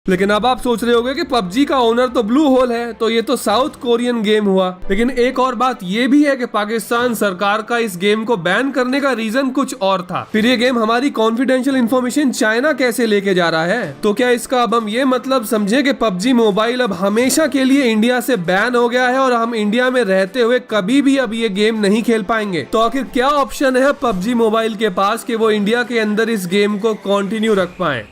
लेकिन अब आप सोच रहे होंगे कि पबजी का ओनर तो ब्लू होल है, तो ये तो साउथ कोरियन गेम हुआ। लेकिन एक और बात ये भी है कि पाकिस्तान सरकार का इस गेम को बैन करने का रीजन कुछ और था। फिर ये गेम हमारी कॉन्फिडेंशियल इन्फॉर्मेशन चाइना कैसे लेके जा रहा है? तो क्या इसका अब हम ये मतलब समझे कि पबजी मोबाइल अब हमेशा के लिए इंडिया से बैन हो गया है और हम इंडिया में रहते हुए कभी भी अब ये गेम नहीं खेल पाएंगे? तो आखिर क्या ऑप्शन है पबजी मोबाइल के पास कि वो इंडिया के अंदर इस गेम को कंटिन्यू रख पाए?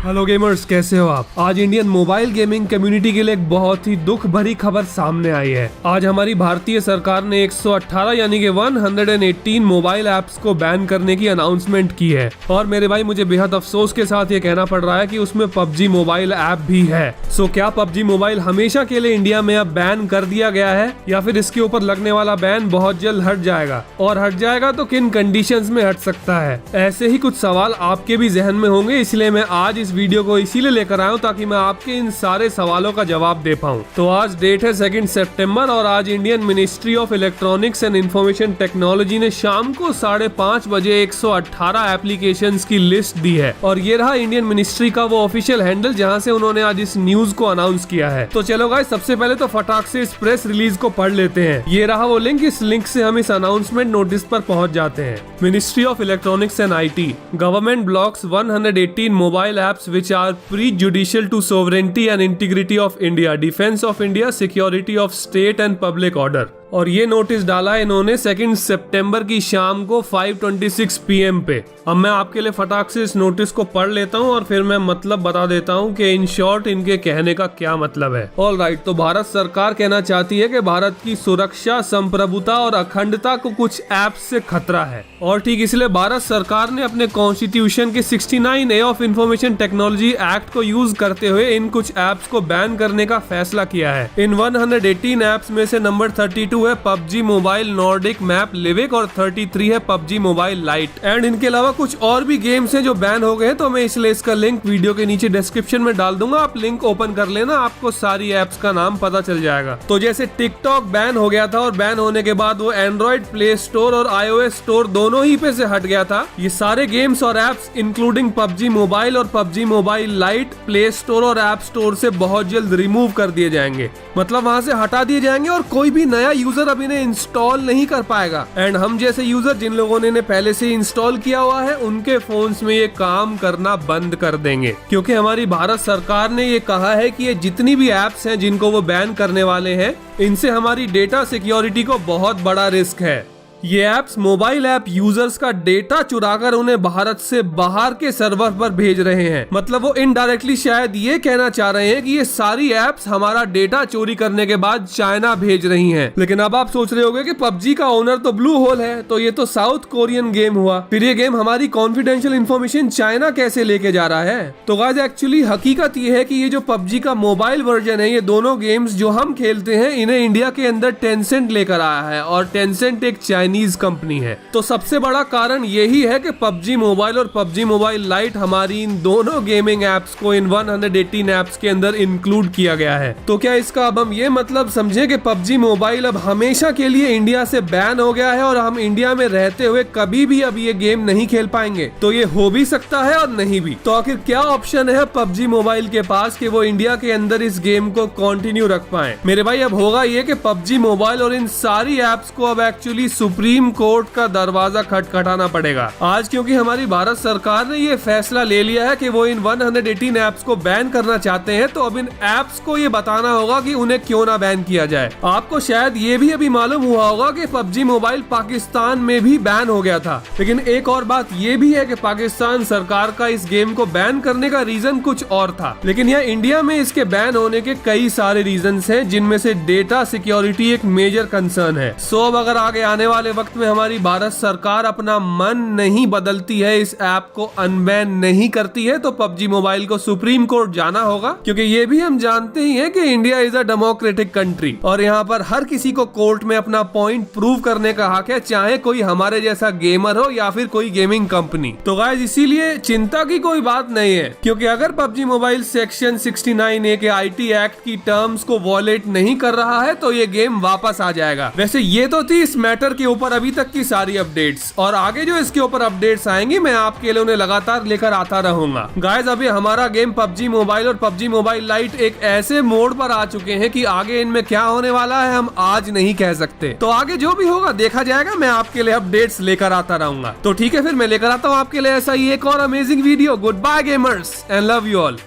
हेलो गेमर्स, कैसे हो आप? आज इंडियन मोबाइल गेमिंग कम्युनिटी के लिए एक बहुत ही दुख भरी खबर सामने आई है। आज हमारी भारतीय सरकार ने 118 यानी कि 118 मोबाइल ऐप्स को बैन करने की अनाउंसमेंट की है। और मेरे भाई, मुझे बेहद अफसोस के साथ ये कहना पड़ रहा है कि उसमें पबजी मोबाइल ऐप भी है। सो क्या पबजी मोबाइल हमेशा के लिए इंडिया में अब बैन कर दिया गया है, या फिर इसके ऊपर लगने वाला बैन बहुत जल्द हट जाएगा? और हट जाएगा तो किन कंडीशंस में हट सकता है? ऐसे ही कुछ सवाल आपके भी जहन में होंगे, इसलिए मैं आज इस वीडियो को इसीलिए लेकर आया हूं ताकि मैं आपके इन सारे सवालों का जवाब दे पाऊं। तो आज डेट है 2 सितंबर और आज Indian ministry of electronics and information technology ने शाम को 5:30 बजे 118 एप्लीकेशंस की लिस्ट दी है। और ये रहा इंडियन मिनिस्ट्री का वो ऑफिशियल हैंडल जहां से उन्होंने आज इस न्यूज को अनाउंस किया है। तो चलो गाइस, सबसे पहले तो फटाक से इस प्रेस रिलीज को पढ़ लेते हैं। ये रहा वो लिंक, इस लिंक से हम इस अनाउंसमेंट नोटिस पर पहुंच जाते हैं। Ministry of electronics and IT government blocks 118 mobile apps which are prejudicial to sovereignty and integrity of India, defense of India, security of state and public order। और ये नोटिस डाला इन्होंने 2 सितंबर की शाम को 5:26 PM पे। अब मैं आपके लिए फटाक से इस नोटिस को पढ़ लेता हूँ और फिर मैं मतलब बता देता हूँ कि इन शॉर्ट इनके कहने का क्या मतलब है। ऑल राइट, तो भारत सरकार कहना चाहती है कि भारत की सुरक्षा, संप्रभुता और अखंडता को कुछ ऐप्स से खतरा है। और ठीक इसलिए भारत सरकार ने अपने कॉन्स्टिट्यूशन के 69A of information technology act को यूज करते हुए इन कुछ ऐप्स को बैन करने का फैसला किया है। इन 118 ऐप्स में से नंबर 32 है पबजी मोबाइल नॉर्डिक मैप लिविक और 33 है पबजी मोबाइल लाइट। एंड इनके अलावा कुछ और भी गेम्स हैं जो बैन हो गए हैं, तो मैं इसलिए इसका लिंक वीडियो के नीचे डिस्क्रिप्शन में डाल दूंगा। आप लिंक ओपन कर लेना, आपको सारी ऐप्स का नाम पता चल जाएगा। तो जैसे टिकटॉक बैन हो गया था और बैन होने के बाद वो एंड्रॉइड प्ले स्टोर और iOS स्टोर दोनों ही पे से हट गया था, ये सारे गेम्स और ऐप्स इंक्लूडिंग पबजी मोबाइल और PUBG mobile light play store और ऐप स्टोर से बहुत जल्द रिमूव कर दिए जाएंगे। मतलब वहां से हटा दिए जाएंगे और कोई भी नया यूजर अब इन्हें इंस्टॉल नहीं कर पाएगा। एंड हम जैसे यूजर जिन लोगों ने पहले से इंस्टॉल किया हुआ है, उनके फोन्स में ये काम करना बंद कर देंगे, क्योंकि हमारी भारत सरकार ने ये कहा है कि ये जितनी भी ऐप्स हैं जिनको वो बैन करने वाले हैं, इनसे हमारी डेटा सिक्योरिटी को बहुत बड़ा रिस्क है। ये ऐप्स मोबाइल ऐप यूजर्स का डेटा चुराकर उन्हें भारत से बाहर के सर्वर पर भेज रहे हैं। मतलब वो इनडायरेक्टली शायद ये कहना चाह रहे हैं कि ये सारी ऐप्स हमारा डेटा चोरी करने के बाद चाइना भेज रही हैं। लेकिन अब आप सोच रहे होंगे कि पबजी का ओनर तो ब्लू होल है, तो ये तो साउथ कोरियन गेम हुआ। फिर ये गेम हमारी कॉन्फिडेंशियल इन्फॉर्मेशन चाइना कैसे लेके जा रहा है? तो गाइस, एक्चुअली हकीकत ये है कि ये जो पबजी का मोबाइल वर्जन है, ये दोनों गेम्स जो हम खेलते हैं, इन्हें इंडिया के अंदर टेंसेंट लेकर आया है। और टेंसेंट एक चाइनीज कंपनी है। तो सबसे बड़ा कारण यही है कि पबजी मोबाइल और पबजी मोबाइल लाइट हमारी इन दोनों गेमिंग एप्स को इन 118 एप्स के अंदर इंक्लूड किया गया है। तो क्या इसका अब हम ये मतलब समझे कि पबजी मोबाइल अब हमेशा के लिए इंडिया से बैन हो गया है और हम इंडिया में रहते हुए कभी भी अब ये गेम नहीं खेल पाएंगे? तो ये हो भी सकता है और नहीं भी। तो आखिर क्या ऑप्शन है पबजी मोबाइल के पास कि वो इंडिया के अंदर इस गेम को कंटिन्यू रख पाए? मेरे भाई, अब होगा ये कि पबजी मोबाइल और इन सारी एप्स को अब एक्चुअली सुप्रीम कोर्ट का दरवाजा खटखटाना पड़ेगा आज, क्योंकि हमारी भारत सरकार ने ये फैसला ले लिया है कि वो इन 118 ऐप्स को बैन करना चाहते हैं। तो अब इन ऐप्स को ये बताना होगा कि उन्हें क्यों ना बैन किया जाए। आपको शायद ये भी अभी मालूम हुआ होगा कि पबजी मोबाइल पाकिस्तान में भी बैन हो गया था। लेकिन एक और बात ये भी है कि पाकिस्तान सरकार का इस गेम को बैन करने का रीजन कुछ और था, लेकिन यहाँ इंडिया में इसके बैन होने के कई सारे रीजन हैं, जिनमें से डेटा सिक्योरिटी एक मेजर कंसर्न है। सो अब अगर आगे आने वाले वक्त में हमारी भारत सरकार अपना मन नहीं बदलती है, इस ऐप को अनबैन नहीं करती है, तो पबजी मोबाइल को सुप्रीम कोर्ट जाना होगा। क्योंकि ये भी हम जानते ही हैं कि India is a democratic country और यहाँ पर हर किसी को कोर्ट में अपना पॉइंट प्रूव करने का हक है, चाहे कोई हमारे जैसा गेमर हो या फिर कोई गेमिंग कंपनी। तो गाइस, इसीलिए चिंता की कोई बात नहीं है, क्योंकि अगर पबजी मोबाइल सेक्शन 69A के IT एक्ट की टर्म्स को वॉलेट नहीं कर रहा है तो ये गेम वापस आ जाएगा। वैसे ये तो थी इस मैटर के ऊपर अभी तक की सारी अपडेट्स, और आगे जो इसके ऊपर अपडेट्स आएंगी मैं आपके लिए उन्हें लगातार लेकर आता रहूंगा। गाइस अभी हमारा गेम पबजी मोबाइल और पबजी मोबाइल लाइट एक ऐसे मोड पर आ चुके हैं कि आगे इनमें क्या होने वाला है हम आज नहीं कह सकते। तो आगे जो भी होगा देखा जाएगा, मैं आपके लिए अपडेट्स लेकर आता रहूंगा। तो ठीक है, फिर मैं लेकर आता हूँ आपके लिए ऐसा ही एक और amazing video. Good bye gamers and love you all.